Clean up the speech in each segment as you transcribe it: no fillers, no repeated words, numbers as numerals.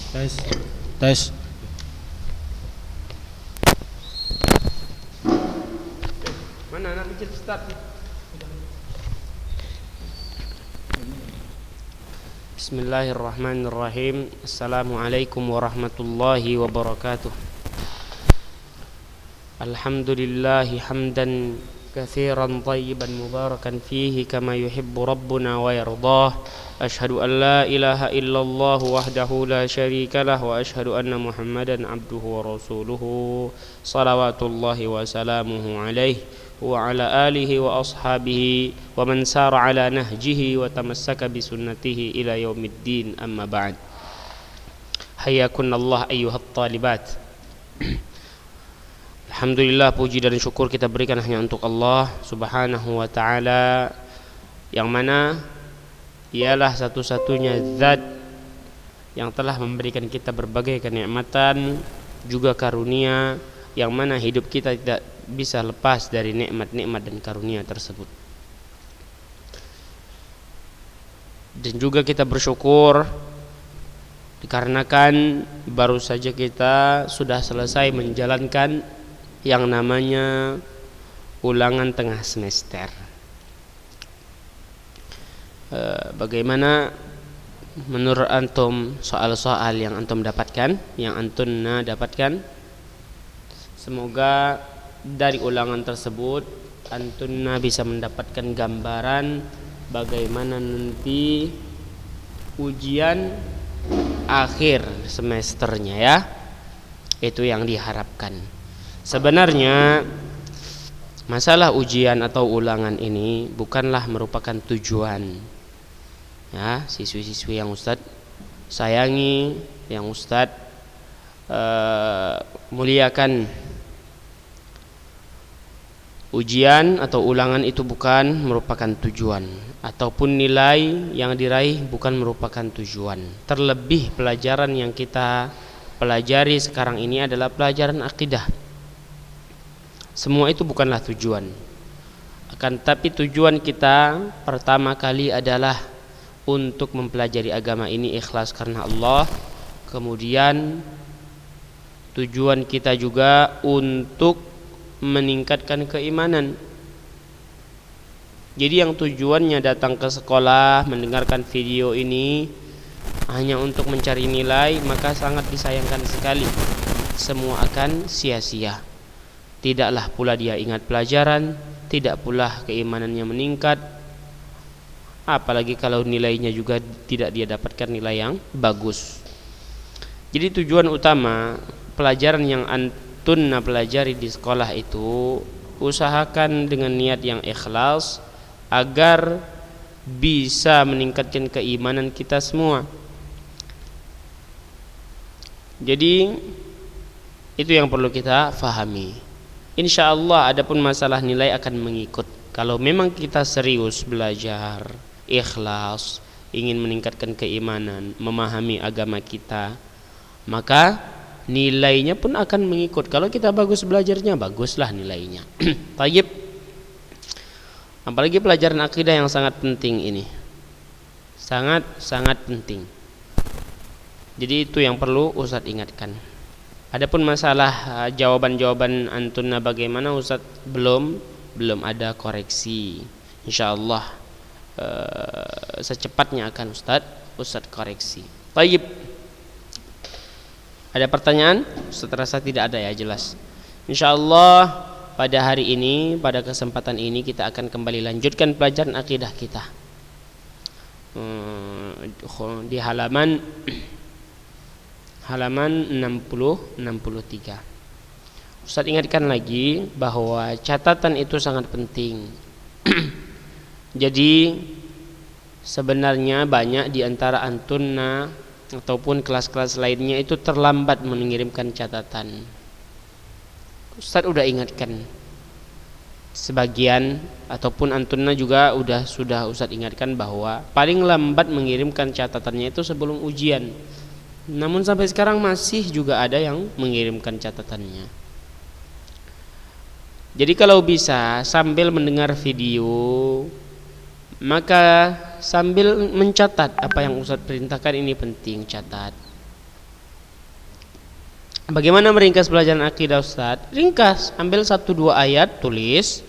Tes, tes. Mana anak kecil start? Bismillahirrahmanirrahim. Assalamualaikum warahmatullahi wabarakatuh. Alhamdulillahi hamdan katsiran tayyiban mubarakan fihi kama yuhibbu rabbuna wa yardah. Ashhadu an la ilaha illallah wahdahu la syarika lah wa ashhadu anna Muhammadan abduhu wa rasuluhu salawatullahi wa salamuhu alaihi wa ala alihi wa ashabihi wa man sara ala nahjihi wa tamassaka bi sunnatihi ila yaumiddin, amma ba'd. Hayyakunallah ayyuhat talibat. Alhamdulillah, puji dan syukur kita berikan hanya untuk Allah subhanahu wa ta'ala, yang mana ialah satu-satunya zat yang telah memberikan kita berbagai kenikmatan juga karunia, yang mana hidup kita tidak bisa lepas dari nikmat-nikmat dan karunia tersebut. Dan juga kita bersyukur dikarenakan baru saja kita sudah selesai menjalankan yang namanya ulangan tengah semester. Bagaimana menurut antum soal-soal yang antum dapatkan, yang antunna dapatkan? Semoga dari ulangan tersebut antunna bisa mendapatkan gambaran bagaimana nanti ujian akhir semesternya, ya. Itu yang diharapkan. Sebenarnya masalah ujian atau ulangan ini bukanlah merupakan tujuan, ya, siswi-siswi yang Ustadz sayangi, yang Ustadz muliakan. Ujian atau ulangan itu bukan merupakan tujuan, ataupun nilai yang diraih bukan merupakan tujuan. Terlebih pelajaran yang kita pelajari sekarang ini adalah pelajaran akidah. Semua itu bukanlah tujuan. Akan tapi tujuan kita pertama kali adalah untuk mempelajari agama ini ikhlas karena Allah. Kemudian tujuan kita juga untuk meningkatkan keimanan. Jadi yang tujuannya datang ke sekolah mendengarkan video ini hanya untuk mencari nilai, maka sangat disayangkan sekali. Semua akan sia-sia. Tidaklah pula dia ingat pelajaran, tidak pula keimanannya meningkat, apalagi kalau nilainya juga tidak dia dapatkan nilai yang bagus. Jadi tujuan utama pelajaran yang antunna pelajari di sekolah itu, usahakan dengan niat yang ikhlas agar bisa meningkatkan keimanan kita semua. Jadi itu yang perlu kita fahami. Insyaallah adapun masalah nilai akan mengikut. Kalau memang kita serius belajar, ikhlas, ingin meningkatkan keimanan, memahami agama kita, maka nilainya pun akan mengikut. Kalau kita bagus belajarnya, baguslah nilainya. Tayyib. Apalagi pelajaran akidah yang sangat penting ini. Sangat penting. Jadi itu yang perlu Ustadz ingatkan. Adapun masalah jawaban-jawaban antunna bagaimana, Ustaz belum ada koreksi. Insyaallah secepatnya akan Ustaz koreksi. Baik. Ada pertanyaan? Ustaz rasa tidak ada, ya, jelas. Insyaallah pada hari ini, pada kesempatan ini kita akan kembali lanjutkan pelajaran akidah kita. Di halaman 60-63. Ustaz ingatkan lagi bahwa catatan itu sangat penting. Jadi sebenarnya banyak di antara antunna ataupun kelas-kelas lainnya itu terlambat mengirimkan catatan. Ustaz udah ingatkan sebagian, ataupun antunna juga sudah Ustaz ingatkan bahwa paling lambat mengirimkan catatannya itu sebelum ujian. Namun sampai sekarang masih juga ada yang mengirimkan catatannya. Jadi kalau bisa sambil mendengar video, maka sambil mencatat apa yang Ustaz perintahkan, ini penting, catat. Bagaimana meringkas pelajaran akidah Ustaz? Ringkas, ambil 1-2 ayat, tulis.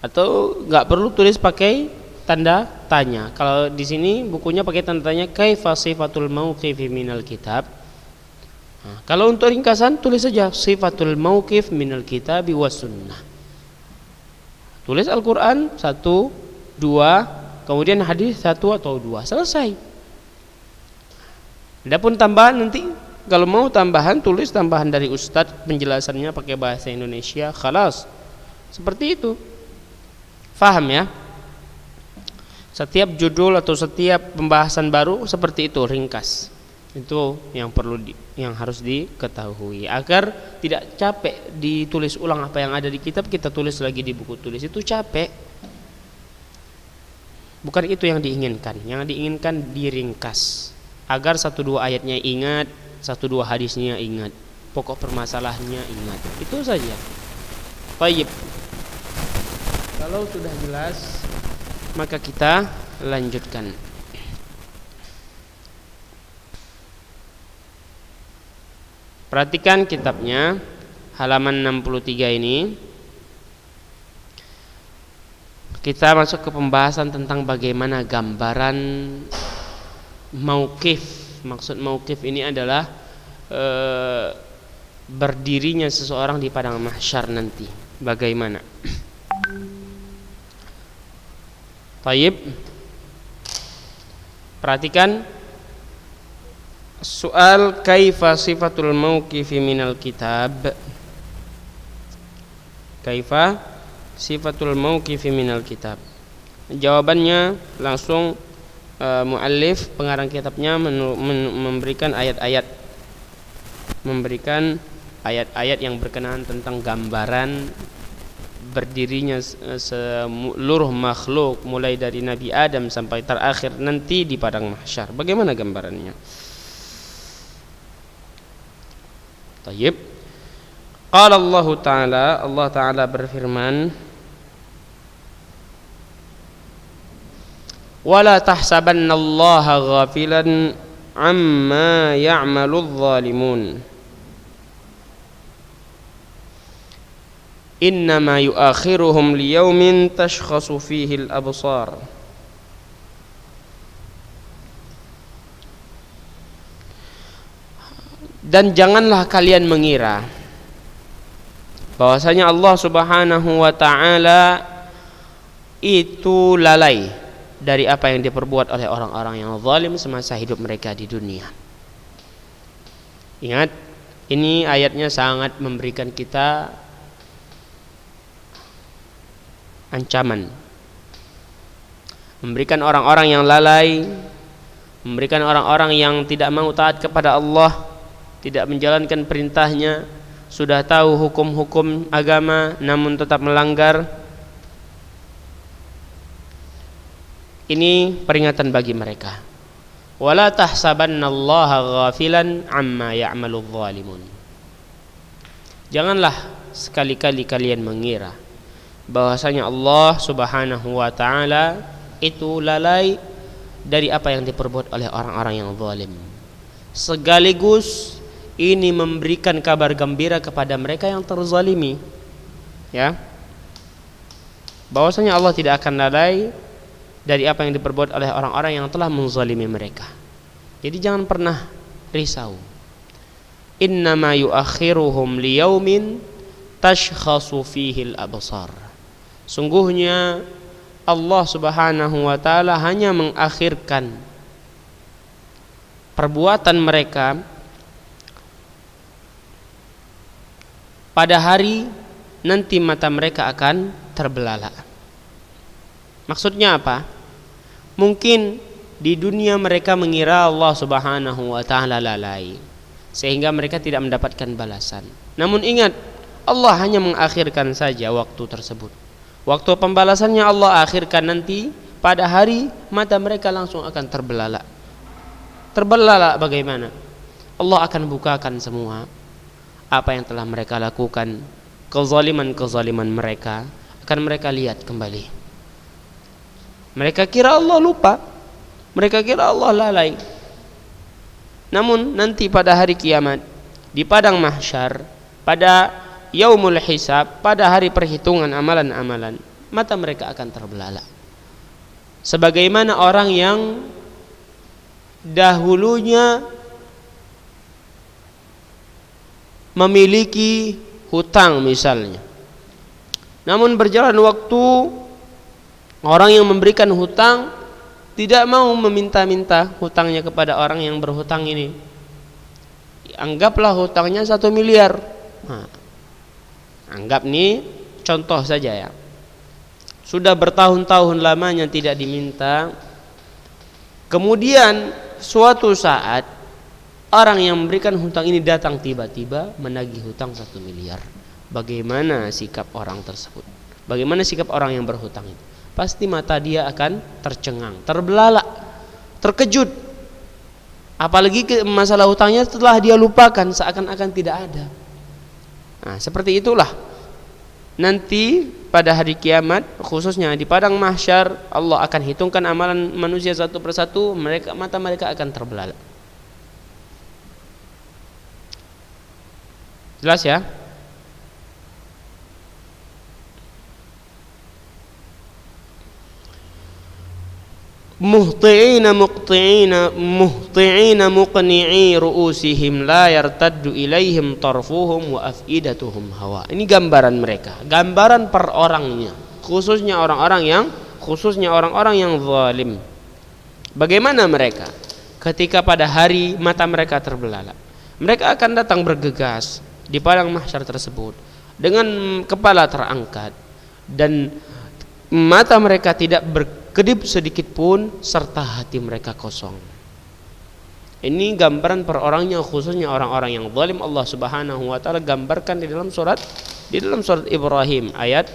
Atau nggak perlu tulis pakai tanda tanya. Kalau di sini bukunya pakai tanda tanya, kaifa sifatul mauqif minal kitab. Kalau untuk ringkasan tulis saja sifatul mauqif minal kitab was sunnah. Tulis Al-Qur'an 1-2, kemudian hadis 1 atau 2, selesai. Adapun tambahan nanti, kalau mau tambahan tulis tambahan dari Ustadz, penjelasannya pakai bahasa Indonesia, khalas. Seperti itu. Faham ya? Setiap judul atau setiap pembahasan baru seperti itu, ringkas. Itu yang yang harus diketahui agar tidak capek ditulis ulang apa yang ada di kitab, kita tulis lagi di buku tulis, itu capek. Bukan itu yang diinginkan. Yang diinginkan diringkas agar 1-2 ayatnya ingat, 1-2 hadisnya ingat, pokok permasalahannya ingat. Itu saja. Baik. Kalau sudah jelas, maka kita lanjutkan. Perhatikan kitabnya, halaman 63 ini. Kita masuk ke pembahasan tentang bagaimana gambaran mauqif. Maksud mauqif ini adalah berdirinya seseorang di padang mahsyar nanti. Bagaimana? Taib. Perhatikan soal kaifa sifatul mauqifi minal kitab. Kaifa sifatul mauqifi minal kitab. Jawabannya langsung muallif pengarang kitabnya memberikan ayat-ayat yang berkenaan tentang gambaran berdirinya seluruh makhluk mulai dari Nabi Adam sampai terakhir nanti di padang mahsyar. Bagaimana gambarannya? Tayyib. Qala Allah Ta'ala berfirman, wala tahsabannallaha ghafilan amma ya'maludz zalimun innama yu'akhiruhum liyaumin tashkhasu fihi al-absar. Dan janganlah kalian mengira bahwasanya Allah Subhanahu wa Ta'ala itu lalai dari apa yang diperbuat oleh orang-orang yang zalim semasa hidup mereka di dunia. Ingat, ini ayatnya sangat memberikan kita ancaman, memberikan orang-orang yang lalai, memberikan orang-orang yang tidak mau taat kepada Allah, tidak menjalankan perintahnya, sudah tahu hukum-hukum agama namun tetap melanggar. Ini peringatan bagi mereka. Wala tahsabannallaha ghafilan amma ya'maludz zalimun. Janganlah sekali-kali kalian mengira bahwasanya Allah Subhanahu wa Ta'ala itu lalai dari apa yang diperbuat oleh orang-orang yang zalim. Sekaligus ini memberikan kabar gembira kepada mereka yang terzalimi, ya, bahwasanya Allah tidak akan lalai dari apa yang diperbuat oleh orang-orang yang telah menzalimi mereka. Jadi jangan pernah risau. Innama yu'akhiruhum liyaumin tashkhasu fihi al-absar. Sungguhnya Allah Subhanahu wa Ta'ala hanya mengakhirkan perbuatan mereka pada hari nanti mata mereka akan terbelalak. Maksudnya apa? Mungkin di dunia mereka mengira Allah Subhanahu wa Ta'ala lalai sehingga mereka tidak mendapatkan balasan. Namun ingat, Allah hanya mengakhirkan saja waktu tersebut. Waktu pembalasannya Allah akhirkan nanti pada hari mata mereka langsung akan terbelalak. Terbelalak bagaimana? Allah akan bukakan semua apa yang telah mereka lakukan, kezaliman-kezaliman mereka akan mereka lihat kembali. Mereka kira Allah lupa, mereka kira Allah lalai. Namun nanti pada hari kiamat di padang mahsyar, pada yaumul hisab, pada hari perhitungan amalan-amalan, mata mereka akan terbelalak. Sebagaimana orang yang dahulunya memiliki hutang misalnya, namun berjalan waktu, orang yang memberikan hutang tidak mau meminta-minta hutangnya kepada orang yang berhutang ini. Anggaplah hutangnya 1 miliar. Nah, anggap nih contoh saja ya. Sudah bertahun-tahun lamanya tidak diminta. Kemudian suatu saat orang yang memberikan hutang ini datang tiba-tiba menagih hutang 1 miliar. Bagaimana sikap orang tersebut? Bagaimana sikap orang yang berhutang itu? Pasti mata dia akan tercengang, terbelalak, terkejut. Apalagi masalah hutangnya setelah dia lupakan, seakan-akan tidak ada. Nah, seperti itulah nanti pada hari kiamat, khususnya di padang mahsyar, Allah akan hitungkan amalan manusia satu persatu, mata mereka akan terbelalak. Jelas ya? muhti'ina muqni'i ru'usihim la yartaddu ilaihim tarfuhum wa af'idatuhum hawa. Ini gambaran mereka, gambaran per orangnya, khususnya orang-orang yang zalim. Bagaimana mereka ketika pada hari mata mereka terbelalak? Mereka akan datang bergegas di padang mahsyar tersebut dengan kepala terangkat dan mata mereka tidak berkedip sedikit pun serta hati mereka kosong. Ini gambaran per orangnya, khususnya orang-orang yang zalim. Allah Subhanahu wa taala gambarkan di dalam surat Ibrahim ayat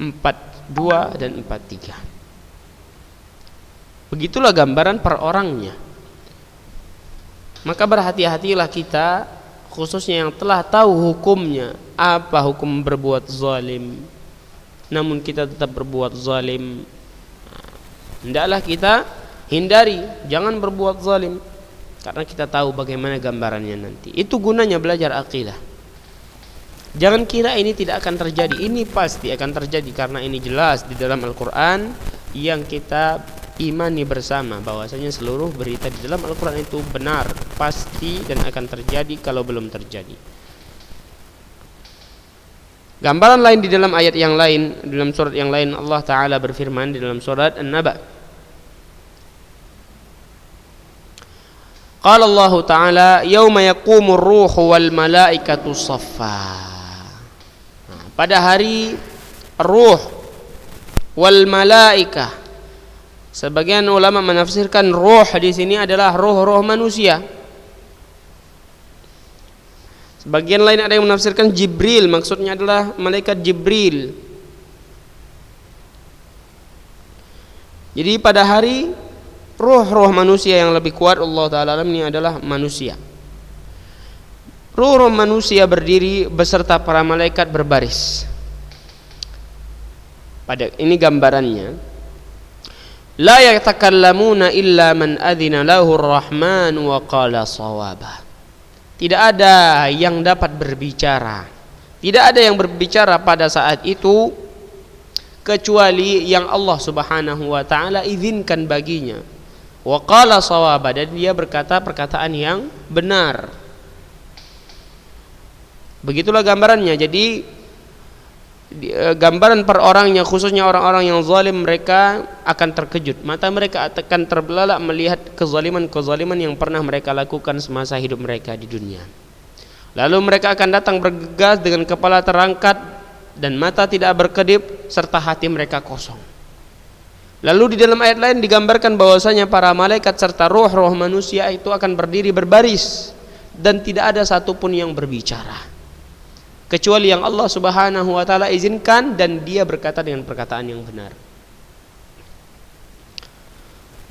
42 dan 43. Begitulah gambaran per orangnya. Maka berhati-hatilah kita, khususnya yang telah tahu hukumnya, apa hukum berbuat zalim, namun kita tetap berbuat zalim. Hendaklah kita hindari, jangan berbuat zalim, karena kita tahu bagaimana gambarannya nanti. Itu gunanya belajar akidah. Jangan kira ini tidak akan terjadi. Ini pasti akan terjadi, karena ini jelas di dalam Al-Quran yang kita imani bersama, bahwasanya seluruh berita di dalam Al-Quran itu benar, pasti, dan akan terjadi kalau belum terjadi. Gambaran lain di dalam ayat yang lain, di dalam surat yang lain, Allah Ta'ala berfirman di dalam surat An-Naba. Qala Allah Ta'ala, "Yauma yaqumur ruhu wal malaikatu shaffa." Pada hari ruh wal malaikah, sebagian ulama menafsirkan ruh di sini adalah ruh-ruh manusia. Bagian lain ada yang menafsirkan Jibril, maksudnya adalah malaikat Jibril. Jadi pada hari ruh-ruh manusia yang lebih kuat, Allah Ta'ala ini adalah manusia. Ruh-ruh manusia berdiri beserta para malaikat berbaris. Pada ini gambarannya. La yatakallamuna illa man adzina lahu ar-rahman wa qala shawaba. Tidak ada yang dapat berbicara, tidak ada yang berbicara pada saat itu kecuali yang Allah Subhanahu wa taala izinkan baginya. Wa qala shawaba, dan dia berkata perkataan yang benar. Begitulah gambarannya. Jadi gambaran per orangnya, khususnya orang-orang yang zalim, mereka akan terkejut, mata mereka akan terbelalak melihat kezaliman-kezaliman yang pernah mereka lakukan semasa hidup mereka di dunia. Lalu mereka akan datang bergegas dengan kepala terangkat dan mata tidak berkedip serta hati mereka kosong. Lalu di dalam ayat lain digambarkan bahwasanya para malaikat serta roh-roh manusia itu akan berdiri berbaris dan tidak ada satupun yang berbicara kecuali yang Allah Subhanahu wa taala izinkan, dan dia berkata dengan perkataan yang benar.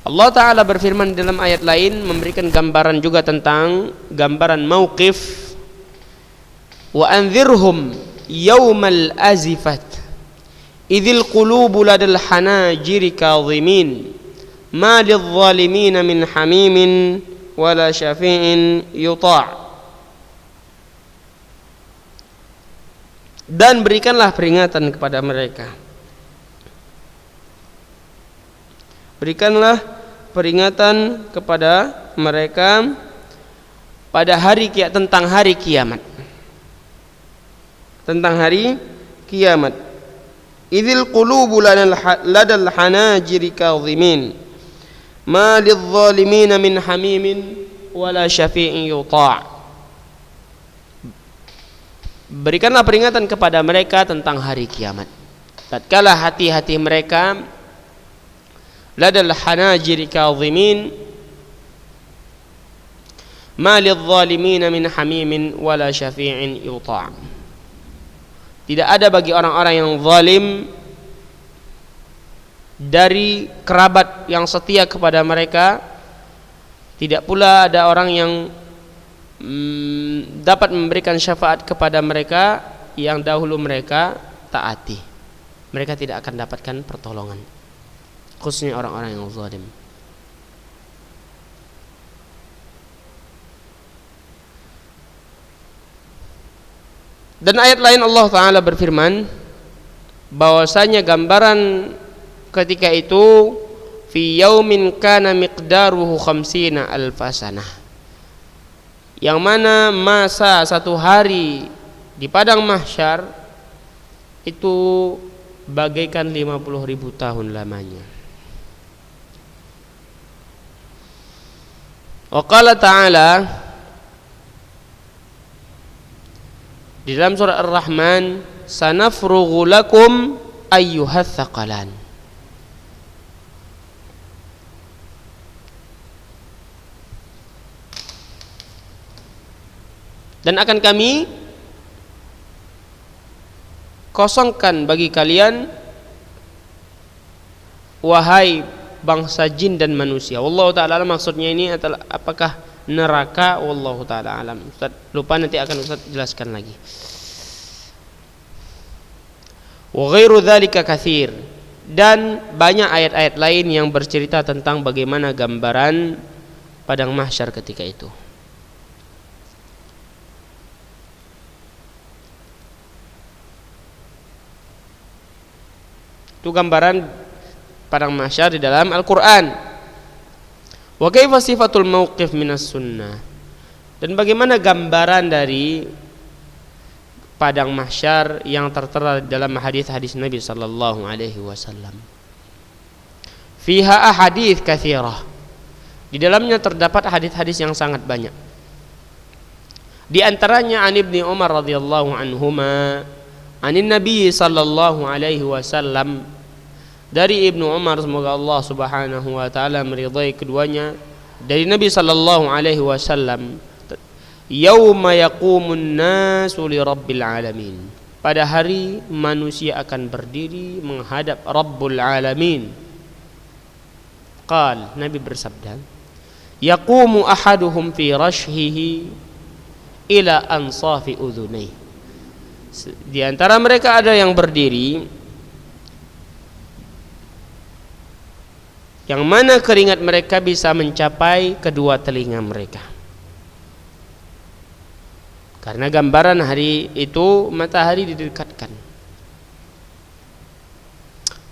Allah Ta'ala berfirman dalam ayat lain, memberikan gambaran juga tentang gambaran mauqif. Wa anzirhum yawmal azifat idzil qulubu ladal hanajiri kadhimin ma lidh-dhalimin min hamimin wala syafi'in yuta'. Dan berikanlah peringatan kepada mereka. Berikanlah peringatan kepada mereka pada hari kiamat, tentang hari kiamat. Tentang hari kiamat. Idzil qulubu ladal hanajiri kadhimin ma lidh-dhalimin min hamimin wala syafi'in yuta'. Berikanlah peringatan kepada mereka tentang hari kiamat. Tatkala hati-hati mereka ladal hanajiri kadhimin ma lidh-dhalimin min hamimin wala syafi'in yuta'. Tidak ada bagi orang-orang yang zalim dari kerabat yang setia kepada mereka, tidak pula ada orang yang dapat memberikan syafaat kepada mereka yang dahulu mereka taati. Mereka tidak akan dapatkan pertolongan, khususnya orang-orang yang zalim. Dan ayat lain Allah Ta'ala berfirman bahwasanya gambaran ketika itu fi yaumin kana miqdaruhu khamsina alfasanah, yang mana masa satu hari di padang mahsyar itu bagaikan 50.000 tahun lamanya. Wa qala ta'ala di dalam surah Ar-Rahman, sanafrughu lakum ayyuhath thaqalan. Dan akan kami kosongkan bagi kalian wahai bangsa jin dan manusia. Wallahu ta'ala alam, maksudnya ini adalah apakah neraka? Wallahu ta'ala alam. Ustaz lupa, nanti akan Ustaz jelaskan lagi. Wa ghairu dzalika katsir, dan banyak ayat-ayat lain yang bercerita tentang bagaimana gambaran padang mahsyar ketika itu. Itu gambaran padang mahsyar di dalam Al-Qur'an. Wa kaifa sifatul mauqif minas sunnah, dan bagaimana gambaran dari padang mahsyar yang tertera dalam hadis-hadis Nabi sallallahu alaihi wasallam. Fiha ahadits katsirah, di dalamnya terdapat hadis-hadis yang sangat banyak. Di antaranya an Ibnu Umar radhiyallahu anhuma anin Nabi sallallahu alaihi wasallam, dari Ibnu Umar, semoga Allah Subhanahu wa taala meridai keduanya, dari Nabi sallallahu alaihi wasallam, yauma yaqumun nasu li rabbil alamin, pada hari manusia akan berdiri menghadap Rabbul alamin. Qal, Nabi bersabda, yaqumu ahaduhum fi rashhihi ila ansafi udhunai, di antara mereka ada yang berdiri yang mana keringat mereka bisa mencapai kedua telinga mereka. Karena gambaran hari itu matahari didekatkan,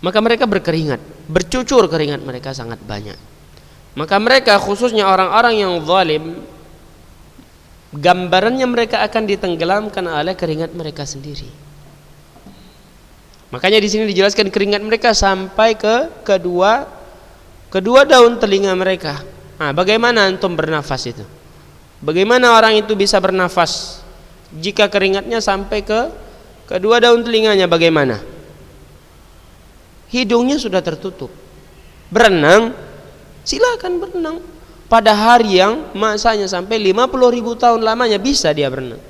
maka mereka berkeringat, bercucur keringat mereka sangat banyak. Maka mereka, khususnya orang-orang yang zalim, gambarannya mereka akan ditenggelamkan oleh keringat mereka sendiri. Makanya di sini dijelaskan keringat mereka sampai ke kedua daun telinga mereka. Nah, bagaimana antum bernafas itu? Bagaimana orang itu bisa bernafas jika keringatnya sampai ke kedua daun telinganya? Bagaimana? Hidungnya sudah tertutup. Berenang, silakan berenang. Pada hari yang masanya sampai 50.000 tahun lamanya bisa dia berenang.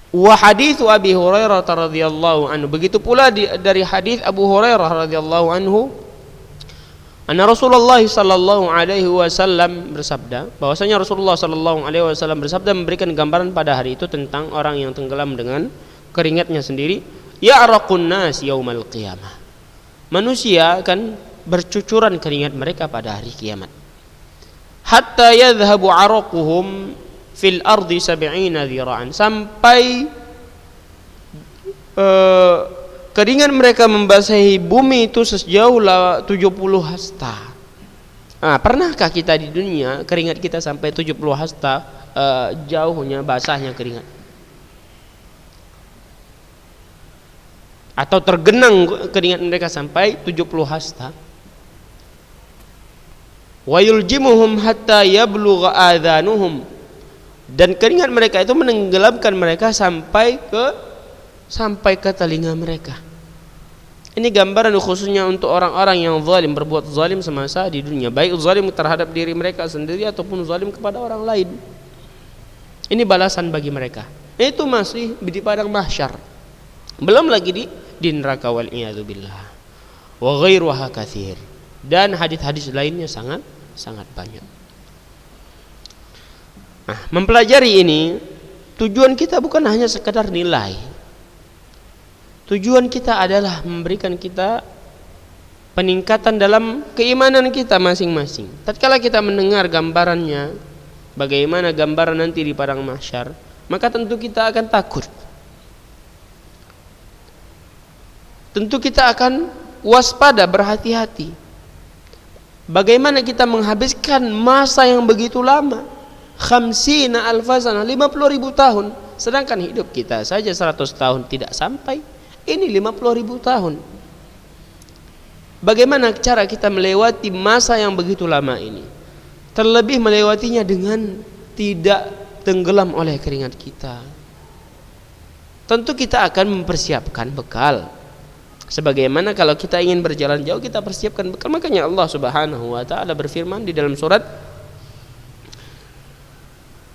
Wa hadits Abi Hurairah radhiyallahu anhu, begitu pula dari hadis Abu Hurairah radhiyallahu anhu, anna Rasulullah sallallahu alaihi wasallam bersabda, bahwasanya Rasulullah sallallahu alaihi wasallam bersabda, memberikan gambaran pada hari itu tentang orang yang tenggelam dengan keringatnya sendiri. Ya'raqun nas yaumal qiyamah, manusia akan bercucuran keringat mereka pada hari kiamat. Hatta yadhhabu araquhum fil ardi 70 dhira'an, sampai keringat mereka membasahi bumi itu sejauh 70 hasta. Pernahkah kita di dunia keringat kita sampai 70 hasta jauhnya basahnya keringat? Atau tergenang keringat mereka sampai 70 hasta? Wa yuljimuhum hatta yablugha adhanuhum, dan keringat mereka itu menenggelamkan mereka sampai ke telinga mereka. Ini gambaran khususnya untuk orang-orang yang zalim, berbuat zalim semasa di dunia, baik zalim terhadap diri mereka sendiri ataupun zalim kepada orang lain. Ini balasan bagi mereka. Itu masih di padang mahsyar. Belum lagi di neraka, wal iyadu billah. Wa ghairuha katsir. Dan hadis-hadis lainnya sangat banyak. Mempelajari ini, tujuan kita bukan hanya sekadar nilai. Tujuan kita adalah memberikan kita peningkatan dalam keimanan kita masing-masing. Tatkala kita mendengar gambarannya, bagaimana gambaran nanti di padang mahsyar, maka tentu kita akan takut. Tentu kita akan waspada, berhati-hati. Bagaimana kita menghabiskan masa yang begitu lama, 50 alfasana, 50.000 tahun, sedangkan hidup kita saja 100 tahun tidak sampai. Ini 50.000 tahun. Bagaimana cara kita melewati masa yang begitu lama ini? Terlebih melewatinya dengan tidak tenggelam oleh keringat kita. Tentu kita akan mempersiapkan bekal. Sebagaimana kalau kita ingin berjalan jauh, kita persiapkan bekal. Makanya Allah Subhanahu wa taala berfirman di dalam surat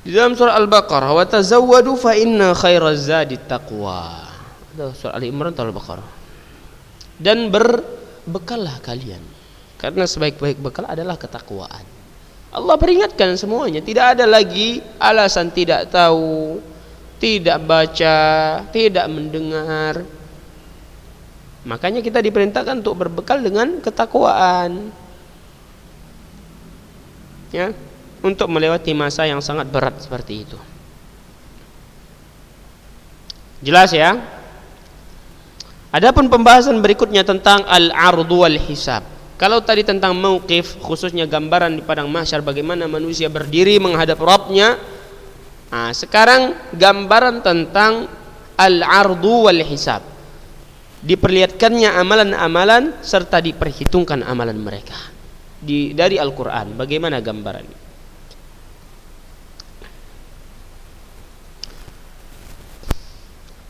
Al-Baqarah, "Wa tazawwadu fa inna khairaz zadi taqwa." Surah Al-Imran atau Al-Baqarah. Dan berbekallah kalian, karena sebaik-baik bekal adalah ketakwaan. Allah peringatkan semuanya. Tidak ada lagi alasan tidak tahu, tidak baca, tidak mendengar. Makanya kita diperintahkan untuk berbekal dengan ketakwaan, ya, untuk melewati masa yang sangat berat seperti itu. Jelas ya? Adapun pembahasan berikutnya tentang al-ardu wal hisab. Kalau tadi tentang mauqif, khususnya gambaran di padang mahsyar bagaimana manusia berdiri menghadap Rabbnya. Sekarang gambaran tentang al-ardu wal hisab. Diperlihatkannya amalan-amalan serta diperhitungkan amalan mereka dari Al-Quran. Bagaimana gambarannya?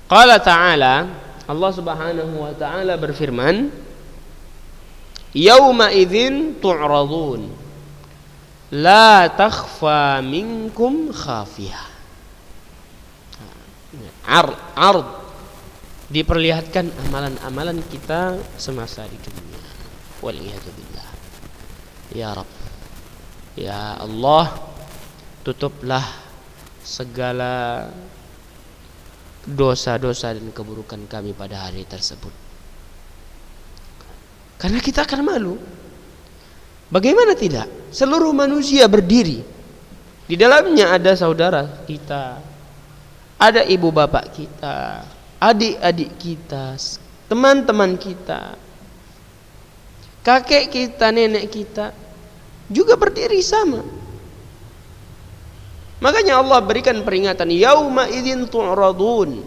Qala ta'ala, Allah Subhanahu wa taala berfirman, "Yauma idzin tu'radun, la takhfa minkum khafiyah." Ard diperlihatkan amalan-amalan kita semasa di dunia. Wal iyadu billah. Ya Rabb, ya Allah, tutuplah segala dosa-dosa dan keburukan kami pada hari tersebut. Karena kita akan malu. Bagaimana tidak? Seluruh manusia berdiri. Di dalamnya ada saudara kita, ada ibu bapak kita, adik-adik kita, teman-teman kita, kakek kita, nenek kita juga berdiri sama. Makanya Allah berikan peringatan, yauma idzin tu'radun.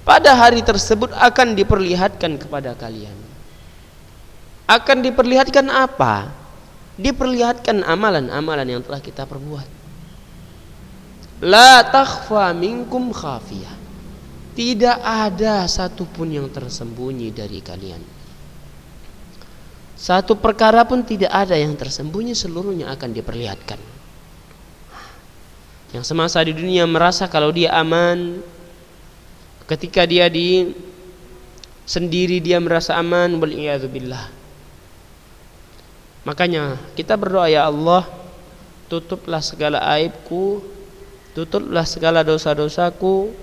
Pada hari tersebut akan diperlihatkan kepada kalian. Akan diperlihatkan apa? Diperlihatkan amalan-amalan yang telah kita perbuat. La takhfa minkum khafiyah. Tidak ada satupun yang tersembunyi dari kalian. Satu perkara pun tidak ada yang tersembunyi, seluruhnya akan diperlihatkan. Yang semasa di dunia merasa kalau dia aman, ketika dia sendiri dia merasa aman, wal iyadu billah. Makanya kita berdoa, ya Allah, tutuplah segala aibku, tutuplah segala dosa-dosaku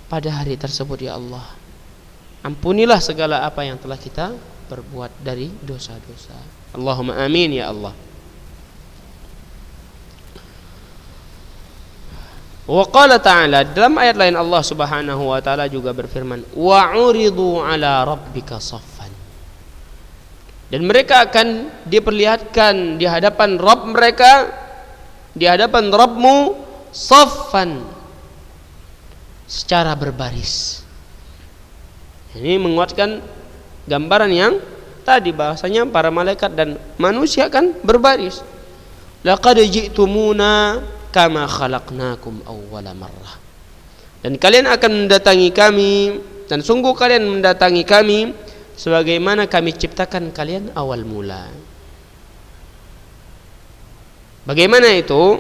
pada hari tersebut, ya Allah. Ampunilah segala apa yang telah kita perbuat dari dosa-dosa. Allahumma amin ya Allah. Wa qala ta'ala, dalam ayat lain Allah Subhanahu wa taala juga berfirman, wa uridu ala rabbika saffan. Dan mereka akan diperlihatkan di hadapan Rabb mereka, di hadapan Rabbmu, saffan, secara berbaris. Ini menguatkan gambaran yang tadi, bahasanya para malaikat dan manusia kan berbaris. Laqad ji'tumuna kama khalaqnakum awwala marrah. Dan kalian akan mendatangi kami, dan sungguh kalian mendatangi kami sebagaimana kami ciptakan kalian awal mula. Bagaimana itu?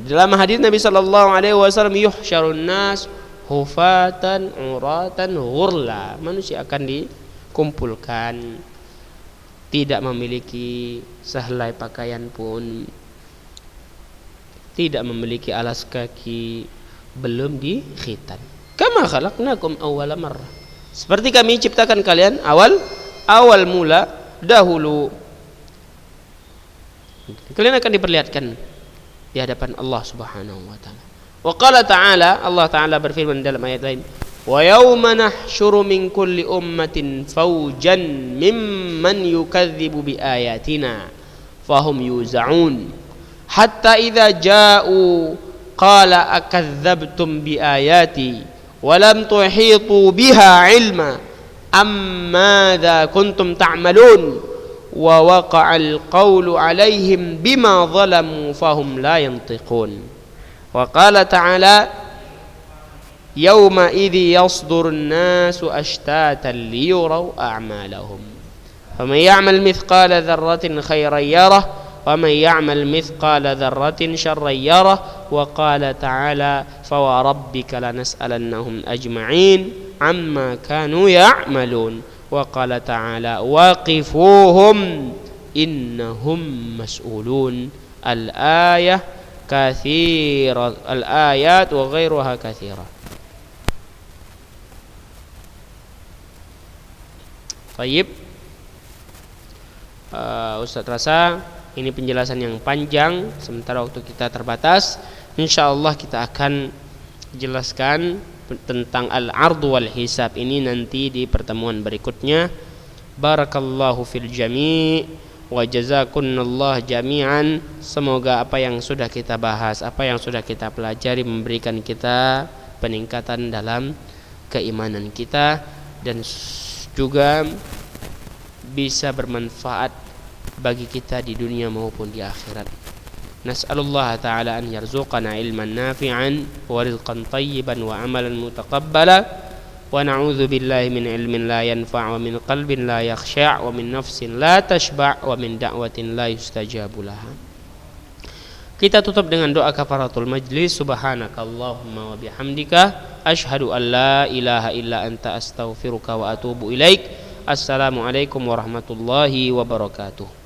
Dalam hadis Nabi sallallahu alaihi wasallam, yuhsyarun nas hufatan uratan ghurla. Manusia akan dikumpulkan tidak memiliki sehelai pakaian pun, tidak memiliki alas kaki, belum dikhitan. Kama khalaqnakum awwala marrah. Seperti kami ciptakan kalian awal mula dahulu. Kalian akan diperlihatkan di hadapan Allah Subhanahu wa taala. Wa qala ta'ala, Allah taala berfirman dalam ayat lain, wa yauma nahsyuru min kulli ummatin fawjan mimman yukadzibu bi ayatina fahum yuza'un hatta idza ja'u qala akadzabtum bi ayati walam tuhitu biha ilma ammadha kuntum ta'malun wa waqa'al qawlu alaihim bima zalamu fahum la yantiqun. Wa qala ta'ala yawma idhi yasdurun nasu ashtatan liyuraw a'malahum faman ya'mal mithqala dharratin khayran yarah وَمَنْ يَعْمَلْ مِثْقَالَ ذَرَّةٍ شَرًّا يَرَهُ وَقَالَ تَعَالَى فَوَرَبِّكَ لَنَسْأَلَنَّهُمْ أَجْمَعِينَ عَمَّا كَانُوا يَعْمَلُونَ وَقَالَ تَعَالَى وَقِفُوهُمْ إِنَّهُمْ مَسْئُولُونَ الآيات وغيرها كثيرة. Baik, Ustaz rasa ini penjelasan yang panjang, sementara waktu kita terbatas. Insyaallah kita akan jelaskan tentang al-ardu wal hisab ini nanti di pertemuan berikutnya. Barakallahu fil jami' wa jazakunallah jami'an. Semoga apa yang sudah kita bahas, apa yang sudah kita pelajari memberikan kita peningkatan dalam keimanan kita dan juga bisa bermanfaat bagi kita di dunia maupun di akhirat. Nas'alullah ta'ala an yarzuqana ilman nafi'an wa rizqan tayyiban wa amalan mutaqabbala wa na'udzu billahi min ilmin la yanfa' wa min qalbin la yakhsha' wa min nafsin la tashba' wa min da'watin la yustajabu laha. Kita tutup dengan doa kafaratul majlis. Subhanakallahumma wa bihamdika asyhadu an la ilaha illa anta astaghfiruka wa atubu ilaik. Assalamualaikum warahmatullahi wabarakatuh.